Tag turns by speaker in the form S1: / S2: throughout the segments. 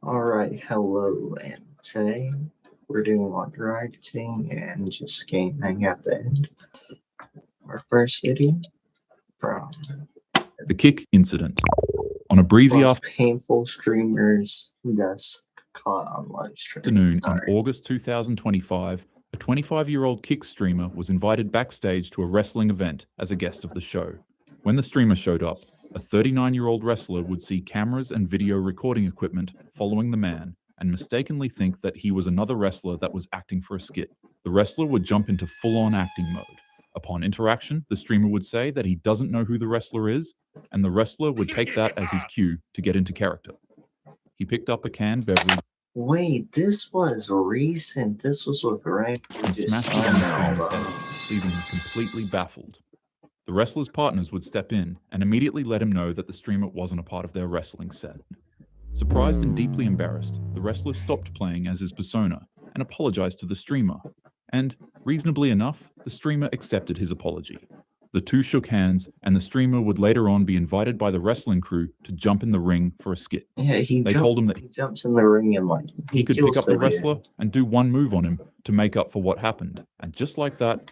S1: Alright, hello, and today we're doing water editing and just Gameingg at the end. Our first video from
S2: the Kick incident. On a breezy
S1: painful streamers that's caught on live stream.
S2: Afternoon in August 2025, a 25-year-old Kick streamer was invited backstage to a wrestling event as a guest of the show. When the streamer showed up, a 39-year-old wrestler would see cameras and video recording equipment following the man and mistakenly think that he was another wrestler that was acting for a skit. The wrestler would jump into full-on acting mode. Upon interaction, the streamer would say that he doesn't know who the wrestler is, and the wrestler would take that as his cue to get into character. He picked up a canned beverage.
S1: Wait, this was recent. This was with Ryan.
S2: And smashed it on the streamer's head, leaving him completely baffled. The wrestler's partners would step in and immediately let him know that the streamer wasn't a part of their wrestling set. Surprised and deeply embarrassed, the wrestler stopped playing as his persona and apologized to the streamer. And, reasonably enough, the streamer accepted his apology. The two shook hands, and the streamer would later on be invited by the wrestling crew to jump in the ring for a skit.
S1: Yeah,
S2: they told him that
S1: he jumps in the ring and
S2: he could pick up the wrestler and do one move on him to make up for what happened. And just like that,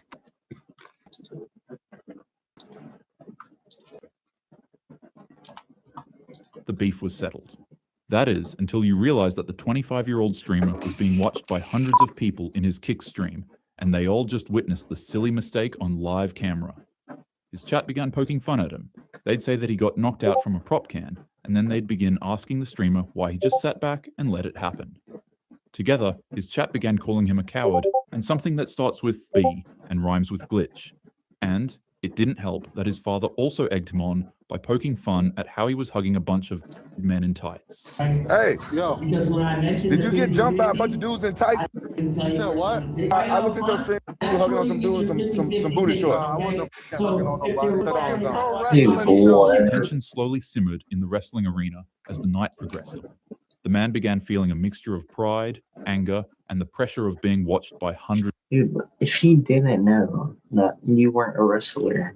S2: the beef was settled. That is, until you realize that the 25-year-old streamer was being watched by hundreds of people in his Kick stream, and they all just witnessed the silly mistake on live camera. His chat began poking fun at him. They'd say that he got knocked out from a prop can, and then they'd begin asking the streamer why he just sat back and let it happen. Together, his chat began calling him a coward and something that starts with B and rhymes with glitch. And it didn't help that his father also egged him on by poking fun at how he was hugging a bunch of men in tights.
S3: Hey, yo, did you get jumped by a bunch of dudes in tights? You said what? I looked at your stream, you were hugging on some dudes, some booty shorts. I wasn't hugging on nobody.
S2: Tension slowly simmered in the wrestling arena as the night progressed. The man began feeling a mixture of pride, anger, and the pressure of being watched by hundreds.
S1: Dude, if he didn't know that you weren't a wrestler,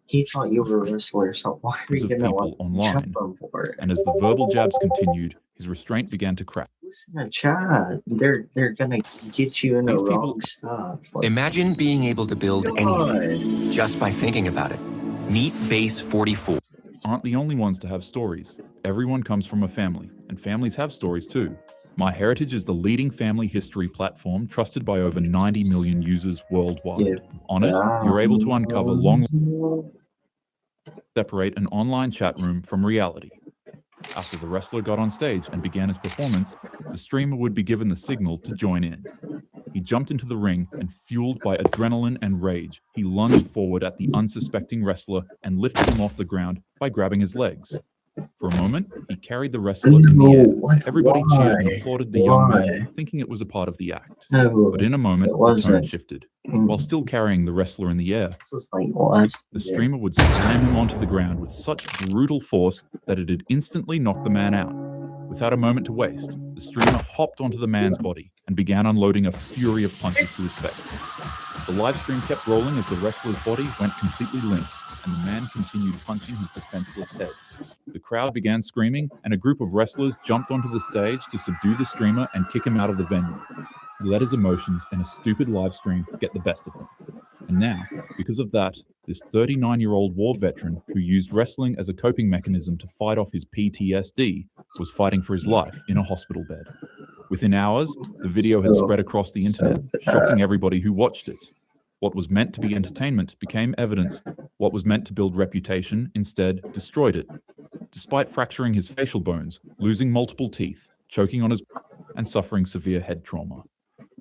S1: he thought you were a wrestler, so why are you gonna
S2: people online? And as the verbal jabs continued, his restraint began to crack.
S1: Listen to chat. They're gonna get you in the wrong stuff.
S4: Imagine being able to build anything just by thinking about it. Meet Base 44.
S2: Aren't the only ones to have stories. Everyone comes from a family, and families have stories too. MyHeritage is the leading family history platform trusted by over 90 million users worldwide. On it, you're able to uncover separate an online chat room from reality. After the wrestler got on stage and began his performance, the streamer would be given the signal to join in. He jumped into the ring and, fueled by adrenaline and rage, he lunged forward at the unsuspecting wrestler and lifted him off the ground by grabbing his legs. For a moment, he carried the wrestler in the air. Everybody cheered and applauded the young man, thinking it was a part of the act. But in a moment, the tone shifted. While still carrying the wrestler in the air, the streamer would slam him onto the ground with such brutal force that it had instantly knocked the man out. Without a moment to waste, the streamer hopped onto the man's body and began unloading a fury of punches to his face. The live stream kept rolling as the wrestler's body went completely limp, and the man continued punching his defenseless head. The crowd began screaming, and a group of wrestlers jumped onto the stage to subdue the streamer and kick him out of the venue. He let his emotions and a stupid live stream get the best of him. And now, because of that, this 39-year-old war veteran who used wrestling as a coping mechanism to fight off his PTSD was fighting for his life in a hospital bed. Within hours, the video had spread across the internet, shocking everybody who watched it. What was meant to be entertainment became evidence. What was meant to build reputation instead destroyed it. Despite fracturing his facial bones, losing multiple teeth, choking on his and suffering severe head trauma.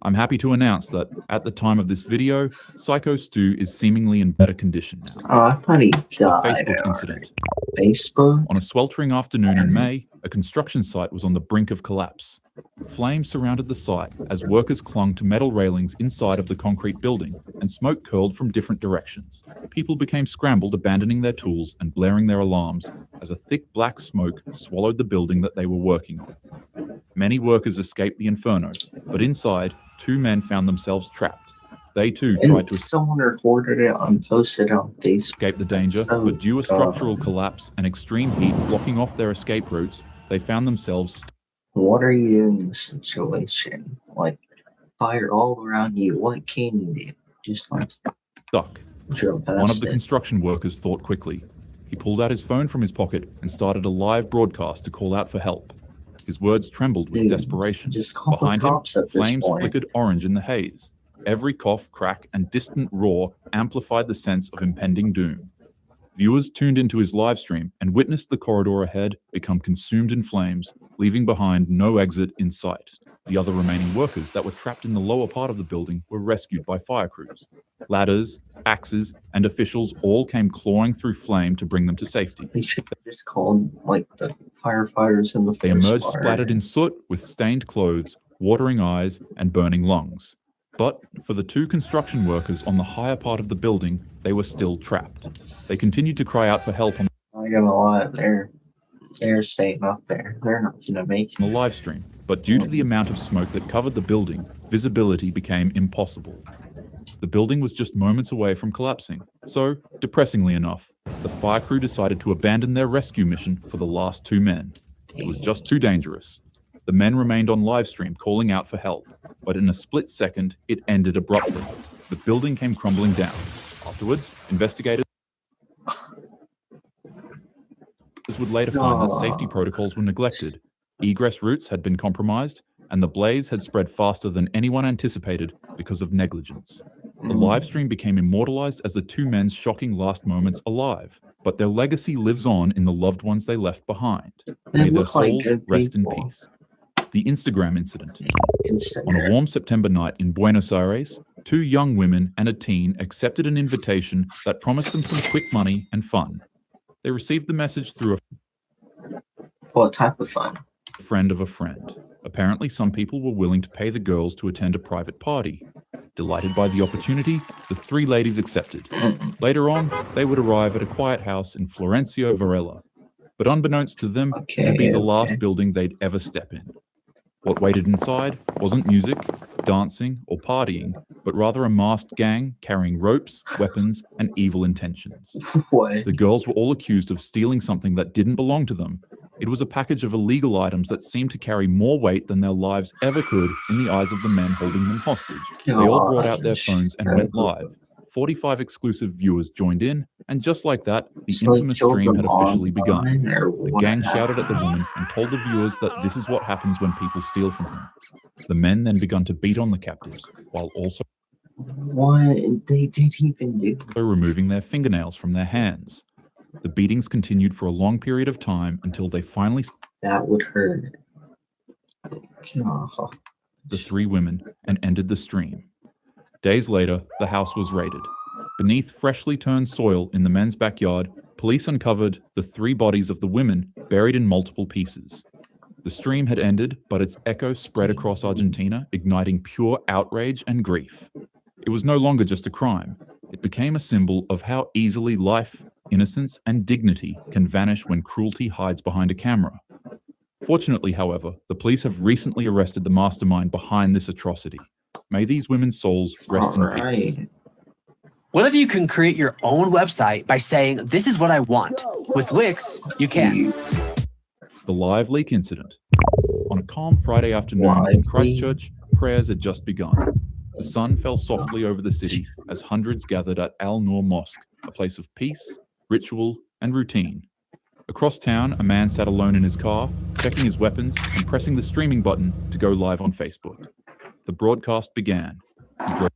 S2: I'm happy to announce that, at the time of this video, Psycho Stu is seemingly in better condition now.
S1: Oh, I thought he died.
S2: Facebook incident.
S1: Facebook?
S2: On a sweltering afternoon in May, a construction site was on the brink of collapse. Flames surrounded the site as workers clung to metal railings inside of the concrete building, and smoke curled from different directions. People became scrambled, abandoning their tools and blaring their alarms as a thick black smoke swallowed the building that they were working on. Many workers escaped the inferno, but inside, two men found themselves trapped. They too
S1: And
S2: tried to
S1: someone recorded it and posted it on Facebook.
S2: escape the danger,
S1: So
S2: but due to
S1: dumb.
S2: structural collapse and extreme heat blocking off their escape routes, they found themselves
S1: What are you doing in this situation? Like, fire all around you. What can you do? Just like
S2: stuck.
S1: drill past
S2: One of the
S1: it.
S2: construction workers thought quickly. He pulled out his phone from his pocket and started a live broadcast to call out for help. His words trembled with
S1: Dude,
S2: desperation.
S1: just call the
S2: Behind him,
S1: cops at this
S2: flames
S1: point.
S2: flickered orange in the haze. Every cough, crack, and distant roar amplified the sense of impending doom. Viewers tuned into his live stream and witnessed the corridor ahead become consumed in flames, leaving behind no exit in sight. The other remaining workers that were trapped in the lower part of the building were rescued by fire crews. Ladders, axes, and officials all came clawing through flame to bring them to safety.
S1: They should have just called like the firefighters in the
S2: They
S1: first
S2: emerged
S1: fire.
S2: splattered in soot with stained clothes, watering eyes, and burning lungs. But for the two construction workers on the higher part of the building, they were still trapped. They continued to cry out for help on
S1: I'm not gonna lie, they're staying up there. They're not gonna make
S2: the
S1: it.
S2: live stream, but due to the amount of smoke that covered the building, visibility became impossible. The building was just moments away from collapsing, so, depressingly enough, the fire crew decided to abandon their rescue mission for the last two men. It was just too dangerous. The men remained on livestream calling out for help, but in a split second, it ended abruptly. The building came crumbling down. Afterwards, investigators would later find that safety protocols were neglected, egress routes had been compromised, and the blaze had spread faster than anyone anticipated because of negligence. The live stream became immortalized as the two men's shocking last moments alive, but their legacy lives on in the loved ones they left behind. May their
S1: look like
S2: souls
S1: good
S2: rest in
S1: people.
S2: peace. The Instagram incident. On a
S1: Instagram.
S2: warm September night in Buenos Aires, two young women and a teen accepted an invitation that promised them some quick money and fun. They received the message through
S1: What type of fun?
S2: a friend of a friend. Apparently, some people were willing to pay the girls to attend a private party. Delighted by the opportunity, the three ladies accepted. Later on, they would arrive at a quiet house in Florencio Varela. But unbeknownst to them, it'd be the last building they'd ever step in. What waited inside wasn't music, dancing, or partying, but rather a masked gang carrying ropes, weapons, and evil intentions.
S1: What?
S2: The girls were all accused of stealing something that didn't belong to them. It was a package of illegal items that seemed to carry more weight than their lives ever could in the eyes of the men holding them hostage. They all brought out their phones and went live. 45 exclusive viewers joined in, and just like that, the
S1: So they
S2: infamous
S1: killed
S2: stream
S1: them
S2: had officially begun.
S1: online, or
S2: The
S1: what
S2: gang
S1: happened?
S2: shouted at the woman and told the viewers that this is what happens when people steal from him. The men then begun to beat on the captives, while also
S1: What they did even do?
S2: removing their fingernails from their hands. The beatings continued for a long period of time until they finally
S1: That would hurt. Oh,
S2: the three women and ended the stream. Days later, the house was raided. Beneath freshly turned soil in the men's backyard, police uncovered the three bodies of the women buried in multiple pieces. The stream had ended, but its echo spread across Argentina, igniting pure outrage and grief. It was no longer just a crime. It became a symbol of how easily life, innocence, and dignity can vanish when cruelty hides behind a camera. Fortunately, however, the police have recently arrested the mastermind behind this atrocity. May these women's souls rest in peace.
S1: alright.
S5: What if you can create your own website by saying, this is what I want? With Wix, you can.
S2: The live leak incident. On a calm Friday afternoon in Christchurch, prayers had just begun. The sun fell softly over the city as hundreds gathered at Al Noor Mosque, a place of peace, ritual, and routine. Across town, a man sat alone in his car, checking his weapons and pressing the streaming button to go live on Facebook. The broadcast began. He drove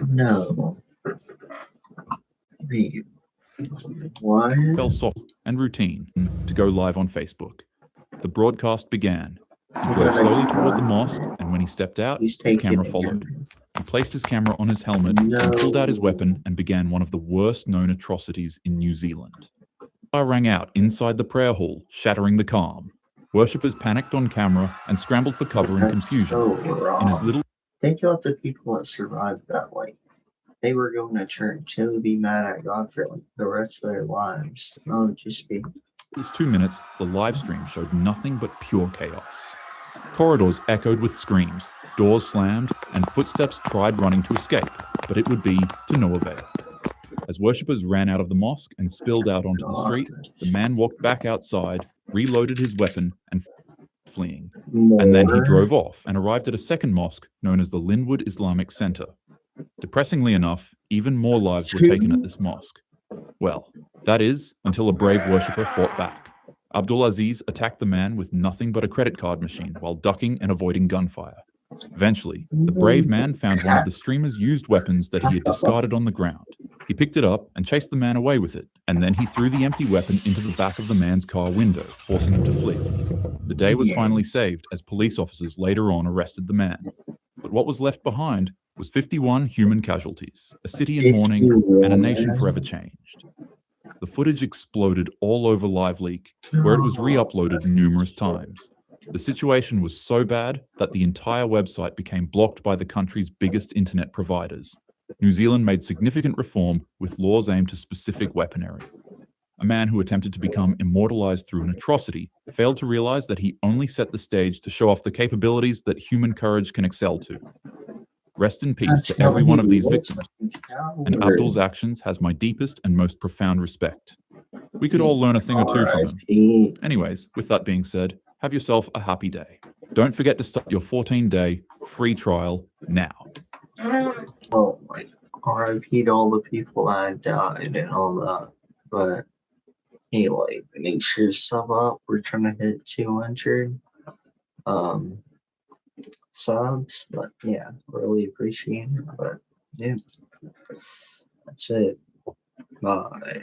S1: No. Wait. What?
S2: fell soft and routine to go live on Facebook. The broadcast began. He drove slowly toward the mosque, and when he stepped out,
S1: He's
S2: his
S1: taking
S2: camera
S1: it.
S2: followed. He placed his camera on his helmet and pulled out his weapon and began one of the worst known atrocities in New Zealand. Fire rang out inside the prayer hall, shattering the calm. Worshippers panicked on camera and scrambled for cover in
S1: That's
S2: confusion.
S1: so
S2: In his
S1: wrong.
S2: little
S1: Think about the people that survived that. Like, they were going to church. They would be mad at God for like the rest of their lives. No, just be.
S2: These 2 minutes, the live stream showed nothing but pure chaos. Corridors echoed with screams, doors slammed, and footsteps tried running to escape, but it would be to no avail. As worshippers ran out of the mosque and spilled out onto the street, the man walked back outside, reloaded his weapon, and fleeing. And then he drove off and arrived at a second mosque known as the Linwood Islamic Center. Depressingly enough, even more lives were taken at this mosque. Well, that is, until a brave worshipper fought back. Abdulaziz attacked the man with nothing but a credit card machine while ducking and avoiding gunfire. Eventually, the brave man found one of the streamer's used weapons that he had discarded on the ground. He picked it up and chased the man away with it, and then he threw the empty weapon into the back of the man's car window, forcing him to flee. The day was finally saved as police officers later on arrested the man. But what was left behind was 51 human casualties, a city in mourning, and a nation forever changed. The footage exploded all over LiveLeak, where it was re-uploaded numerous times. The situation was so bad that the entire website became blocked by the country's biggest internet providers. New Zealand made significant reform with laws aimed to specific weaponry. A man who attempted to become immortalized through an atrocity failed to realize that he only set the stage to show off the capabilities that human courage can excel to. Rest in peace to every one of these victims, and Abdul's actions has my deepest and most profound respect. We could all learn a thing or two from him. Anyways, with that being said, have yourself a happy day. Don't forget to start your 14-day free trial now.
S1: Oh my, RIP to all the people that died and all that, but hey, like, make sure to sub up. We're trying to hit 200 subs, but yeah, really appreciate it. But yeah, that's it. Bye.